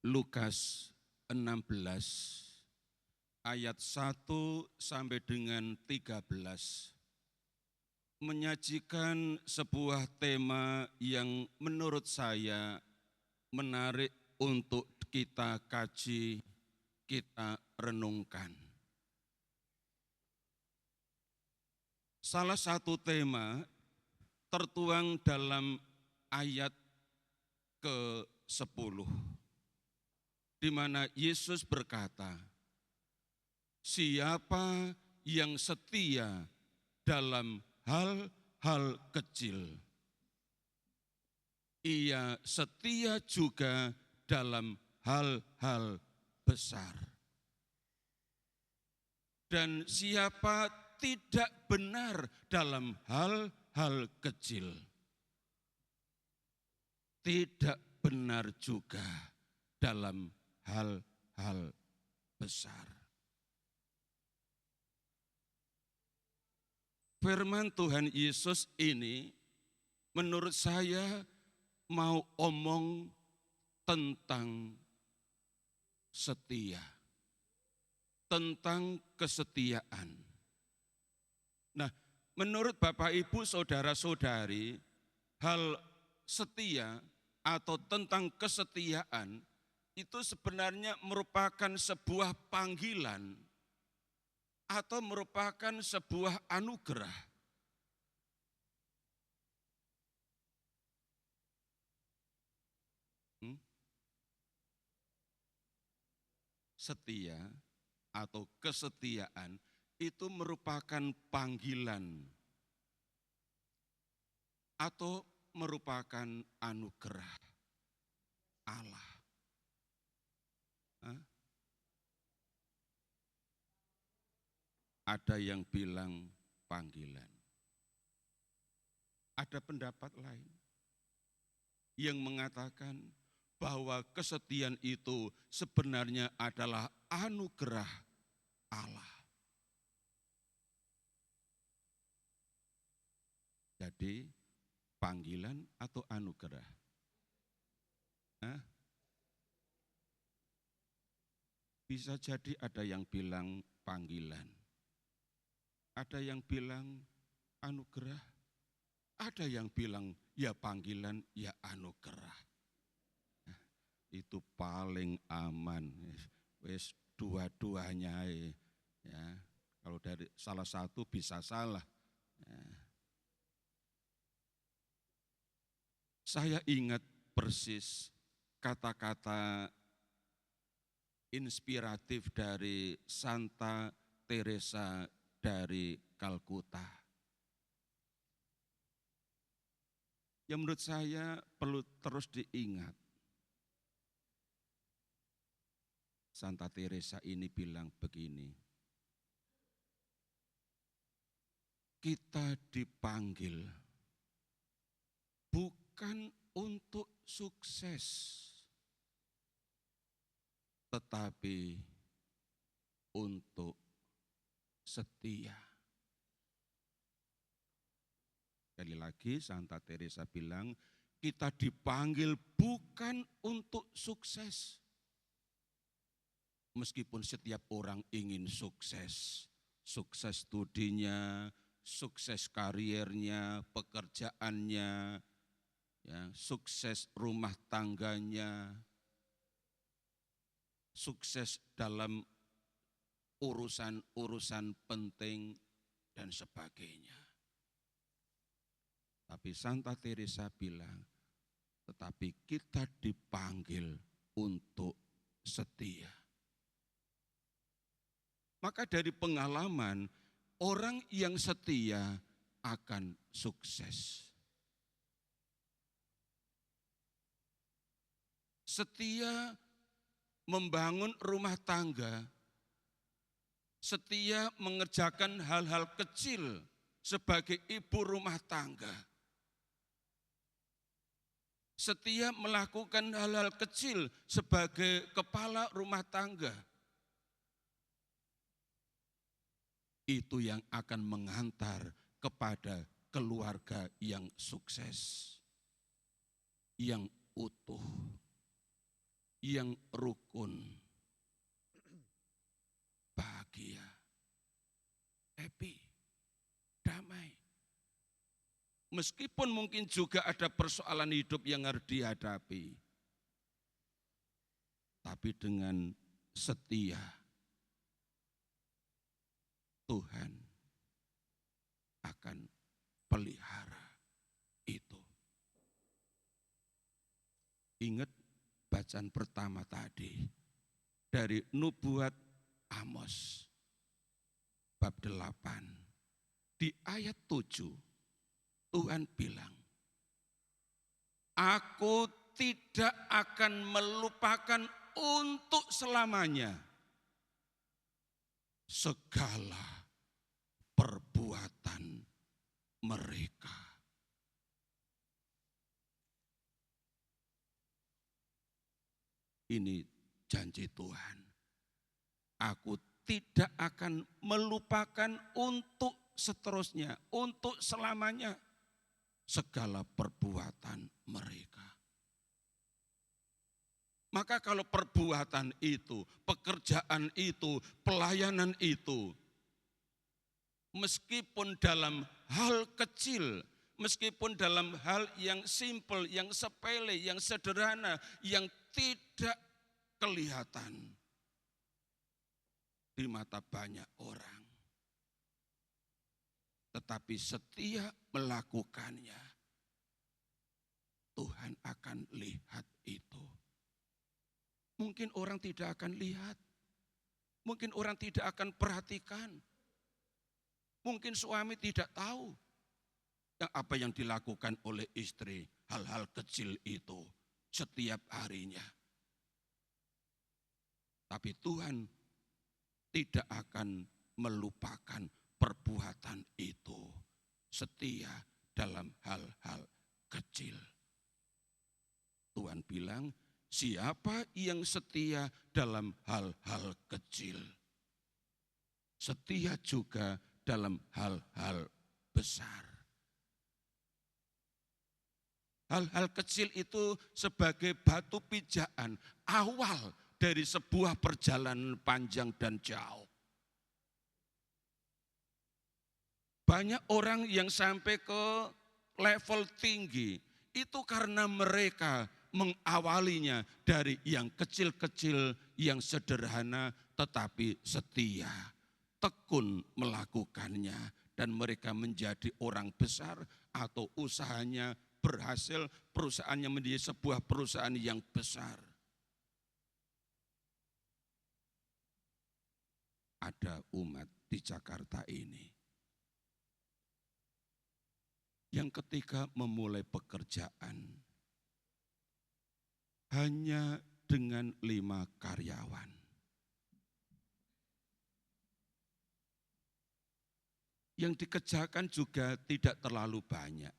Lukas 16 ayat 1 sampai dengan 13 menyajikan sebuah tema yang menurut saya menarik untuk kita kaji, kita renungkan. Salah satu tema tertuang dalam ayat ke-10, di mana Yesus berkata, siapa yang setia dalam hal-hal kecil, ia setia juga dalam hal-hal besar. Dan siapa tidak benar dalam hal-hal kecil, tidak benar juga dalam hal-hal besar. Firman Tuhan Yesus ini menurut saya mau omong tentang setia, tentang kesetiaan. Nah, menurut Bapak Ibu saudara-saudari, hal setia atau tentang kesetiaan itu sebenarnya merupakan sebuah panggilan atau merupakan sebuah anugerah. Setia atau kesetiaan itu merupakan panggilan atau merupakan anugerah Allah. Ada yang bilang panggilan. Ada pendapat lain yang mengatakan bahwa kesetiaan itu sebenarnya adalah anugerah Allah. Jadi panggilan atau anugerah? Bisa jadi ada yang bilang panggilan, ada yang bilang anugerah, ada yang bilang ya panggilan ya anugerah. Itu paling aman, wes dua-duanya ya. Kalau dari salah satu bisa salah. Ya. Saya ingat persis kata-kata inspiratif dari Santa Teresa dari Kalkuta. Yang menurut saya perlu terus diingat. Santa Teresa ini bilang begini, kita dipanggil bukan untuk sukses, tetapi untuk setia. Sekali lagi Santa Teresa bilang, kita dipanggil bukan untuk sukses. Meskipun setiap orang ingin sukses, sukses studinya, sukses kariernya, pekerjaannya, ya, sukses rumah tangganya, sukses dalam urusan-urusan penting dan sebagainya. Tapi Santa Teresa bilang, tetapi kita dipanggil untuk setia. Maka dari pengalaman, orang yang setia akan sukses. Setia membangun rumah tangga, setia mengerjakan hal-hal kecil sebagai ibu rumah tangga, setia melakukan hal-hal kecil sebagai kepala rumah tangga. Itu yang akan mengantar kepada keluarga yang sukses, yang utuh. yang rukun, bahagia, happy, damai. Meskipun mungkin juga ada persoalan hidup yang harus dihadapi, tapi dengan setia Tuhan akan pelihara itu. Ingat bacaan pertama tadi dari nubuat Amos bab 8. Di ayat 7 Tuhan bilang, aku tidak akan melupakan untuk selamanya segala perbuatan mereka. Ini janji Tuhan. Aku tidak akan melupakan untuk seterusnya, untuk selamanya segala perbuatan mereka. Maka kalau perbuatan itu, pekerjaan itu, pelayanan itu, meskipun dalam hal kecil, meskipun dalam hal yang simple, yang sepele, yang sederhana, yang tidak kelihatan di mata banyak orang, tetapi setia melakukannya, Tuhan akan lihat itu. Mungkin orang tidak akan lihat, mungkin orang tidak akan perhatikan, mungkin suami tidak tahu apa yang dilakukan oleh istri, hal-hal kecil itu setiap harinya. Tapi Tuhan tidak akan melupakan perbuatan itu, setia dalam hal-hal kecil. Tuhan bilang, siapa yang setia dalam hal-hal kecil, setia juga dalam hal-hal besar. Hal-hal kecil itu sebagai batu pijakan awal dari sebuah perjalanan panjang dan jauh. Banyak orang yang sampai ke level tinggi, itu karena mereka mengawalinya dari yang kecil-kecil, yang sederhana, tetapi setia, tekun melakukannya, dan mereka menjadi orang besar atau usahanya berhasil, perusahaannya menjadi sebuah perusahaan yang besar. Ada umat di Jakarta ini yang ketika memulai pekerjaan hanya dengan 5 karyawan. Yang dikerjakan juga tidak terlalu banyak.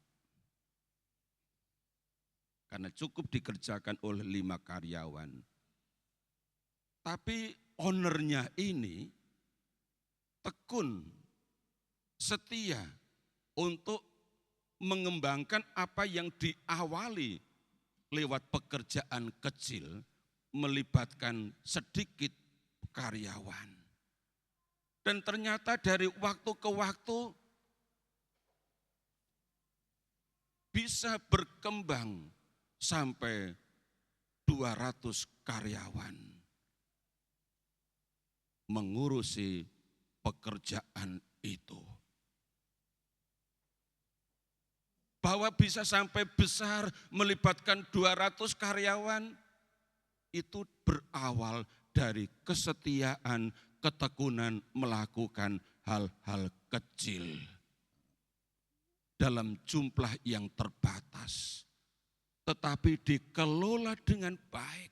Karena cukup dikerjakan oleh 5 karyawan. Tapi ownernya ini tekun, setia untuk mengembangkan apa yang diawali lewat pekerjaan kecil, melibatkan sedikit karyawan. Dan ternyata dari waktu ke waktu bisa berkembang sampai 200 karyawan mengurusi pekerjaan itu. Bahwa bisa sampai besar melibatkan 200 karyawan, itu berawal dari kesetiaan, ketekunan melakukan hal-hal kecil dalam jumlah yang terbatas. Tetapi dikelola dengan baik,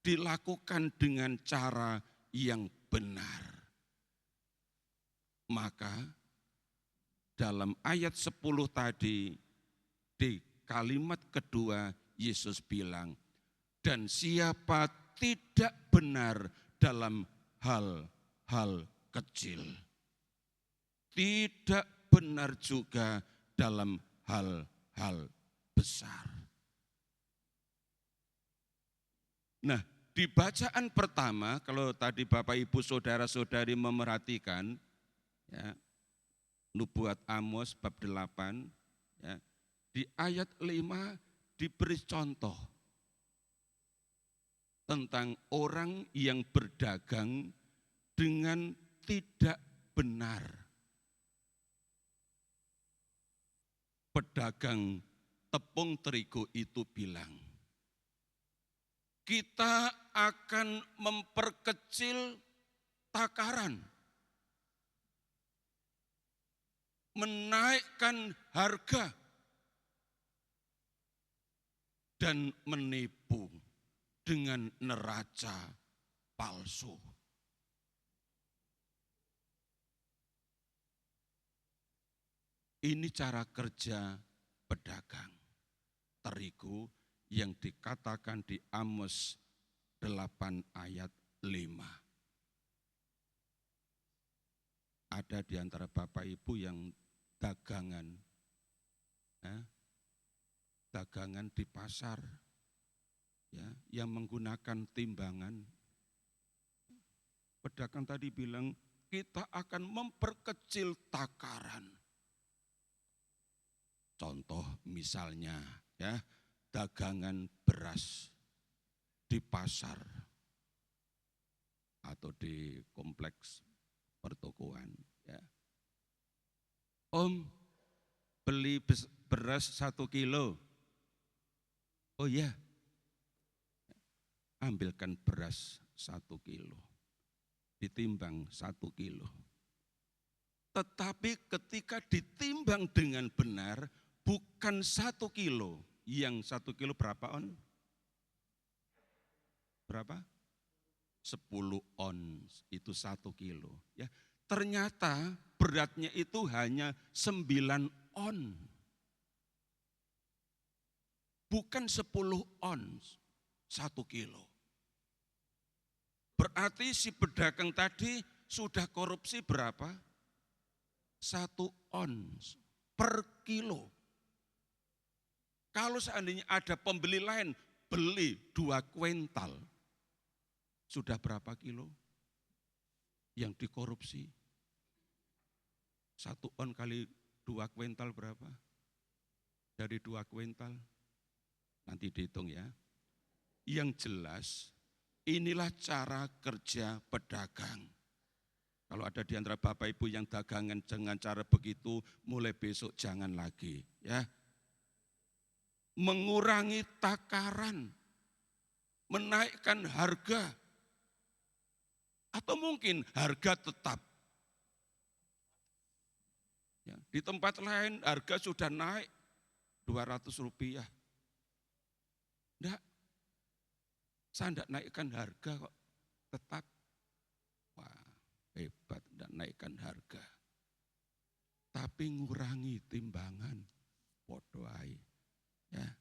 dilakukan dengan cara yang benar. Maka dalam ayat 10 tadi, di kalimat kedua Yesus bilang, dan siapa tidak benar dalam hal-hal kecil, tidak benar juga dalam hal-hal besar. Nah, di bacaan pertama, kalau tadi Bapak Ibu Saudara-saudari memerhatikan, ya, nubuat Amos bab 8, ya, di ayat 5 diberi contoh tentang orang yang berdagang dengan tidak benar. Pedagang tepung terigu itu bilang, kita akan memperkecil takaran, menaikkan harga, dan menipu dengan neraca palsu. Ini cara kerja pedagang terigu yang dikatakan di Amos 8 ayat 5. Ada di antara Bapak Ibu yang dagangan, dagangan di pasar, ya, yang menggunakan timbangan. Pedagang tadi bilang, kita akan memperkecil takaran. Contoh misalnya, ya, dagangan beras di pasar atau di kompleks pertokoan. Ya. Om, beli beras 1 kilo. Oh ya, ambilkan beras 1 kilo. Ditimbang 1 kilo. Tetapi ketika ditimbang dengan benar, bukan 1 kilo. Yang 1 kilo berapa on? Berapa? 10 ons, itu 1 kilo. Ya, ternyata beratnya itu hanya 9 on. Bukan 10 ons, 1 kilo. Berarti si pedagang tadi sudah korupsi berapa? 1 ons per kilo. Kalau seandainya ada pembeli lain beli 2 kuintal, sudah berapa kilo yang dikorupsi? 1 on kali 2 kuintal berapa? Dari 2 kuintal, nanti dihitung ya. Yang jelas, inilah cara kerja pedagang. Kalau ada di antara Bapak Ibu yang dagangan dengan cara begitu, mulai besok jangan lagi, ya. Mengurangi takaran, menaikkan harga, atau mungkin harga tetap. Ya, di tempat lain harga sudah naik 200 rupiah. Enggak, saya enggak naikkan harga kok, tetap. Wah, hebat, enggak naikkan harga. Tapi ngurangi timbangan, podo ae. Ya.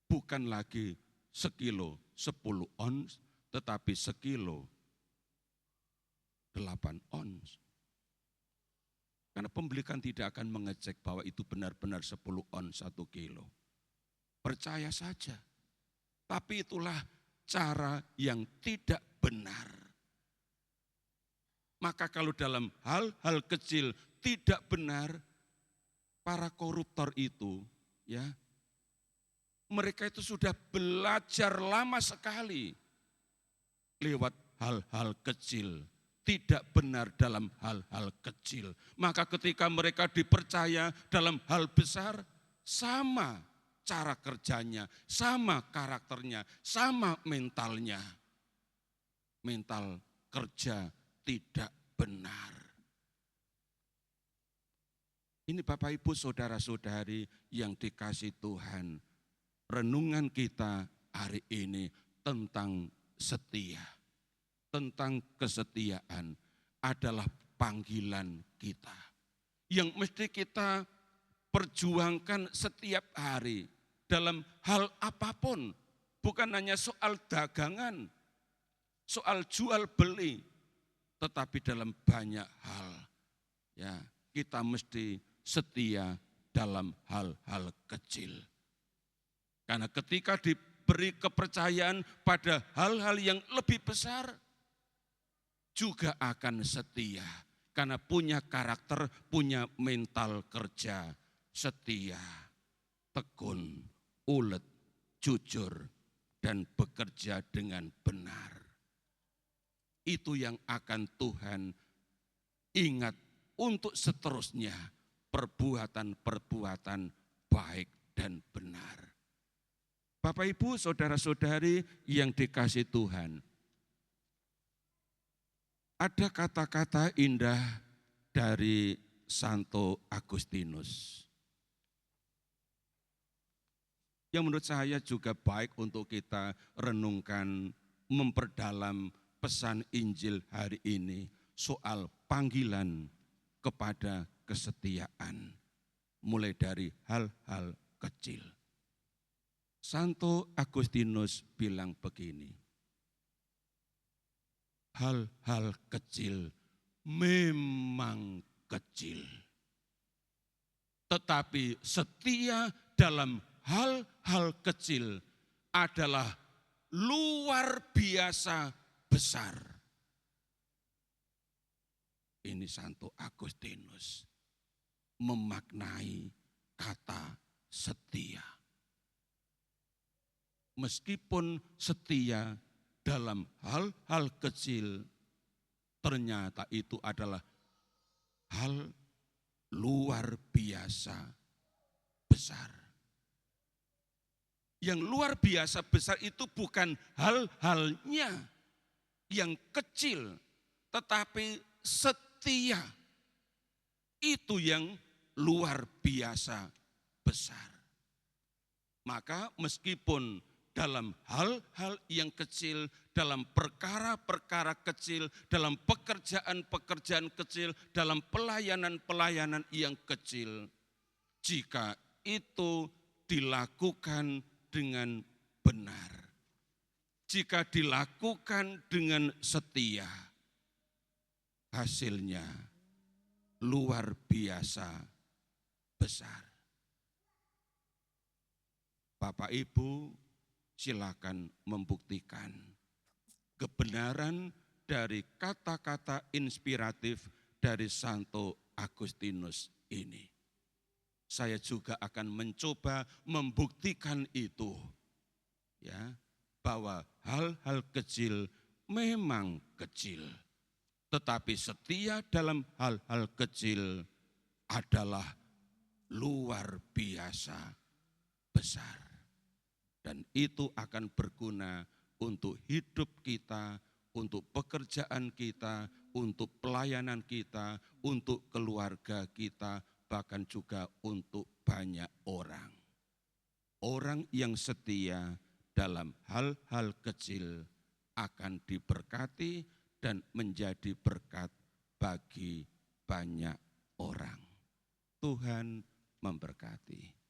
Bukan lagi sekilo 10 ons, tetapi sekilo 8 ons. Karena pembeli kan tidak akan mengecek bahwa itu benar-benar 10 ons 1 kilo. Percaya saja. Tapi itulah cara yang tidak benar. Maka kalau dalam hal-hal kecil tidak benar, para koruptor itu, ya, mereka itu sudah belajar lama sekali lewat hal-hal kecil, tidak benar dalam hal-hal kecil. Maka ketika mereka dipercaya dalam hal besar, sama cara kerjanya, sama karakternya, sama mentalnya. Mental kerja tidak benar. Ini Bapak Ibu Saudara-saudari yang dikasih Tuhan. Renungan kita hari ini tentang setia. Tentang kesetiaan adalah panggilan kita. Yang mesti kita perjuangkan setiap hari dalam hal apapun. Bukan hanya soal dagangan, soal jual beli, tetapi dalam banyak hal. Ya, kita mesti setia dalam hal-hal kecil. Karena ketika beri kepercayaan pada hal-hal yang lebih besar, juga akan setia. Karena punya karakter, punya mental kerja, setia, tekun, ulet, jujur, dan bekerja dengan benar. Itu yang akan Tuhan ingat untuk seterusnya, perbuatan-perbuatan baik dan benar. Bapak, Ibu, saudara-saudari yang dikasihi Tuhan, ada kata-kata indah dari Santo Agustinus yang menurut saya juga baik untuk kita renungkan, memperdalam pesan Injil hari ini soal panggilan kepada kesetiaan, mulai dari hal-hal kecil. Santo Agustinus bilang begini, hal-hal kecil memang kecil, tetapi setia dalam hal-hal kecil adalah luar biasa besar. Ini Santo Agustinus memaknai kata setia. Meskipun setia dalam hal-hal kecil, ternyata itu adalah hal luar biasa besar. Yang luar biasa besar itu bukan hal-halnya yang kecil, tetapi setia. Itu yang luar biasa besar. Maka meskipun dalam hal-hal yang kecil, dalam perkara-perkara kecil, dalam pekerjaan-pekerjaan kecil, dalam pelayanan-pelayanan yang kecil, jika itu dilakukan dengan benar, jika dilakukan dengan setia, hasilnya luar biasa besar. Bapak Ibu, silakan membuktikan kebenaran dari kata-kata inspiratif dari Santo Agustinus ini. Saya juga akan mencoba membuktikan itu, ya, bahwa hal-hal kecil memang kecil, tetapi setia dalam hal-hal kecil adalah luar biasa besar. Dan itu akan berguna untuk hidup kita, untuk pekerjaan kita, untuk pelayanan kita, untuk keluarga kita, bahkan juga untuk banyak orang. Orang yang setia dalam hal-hal kecil akan diberkati dan menjadi berkat bagi banyak orang. Tuhan memberkati.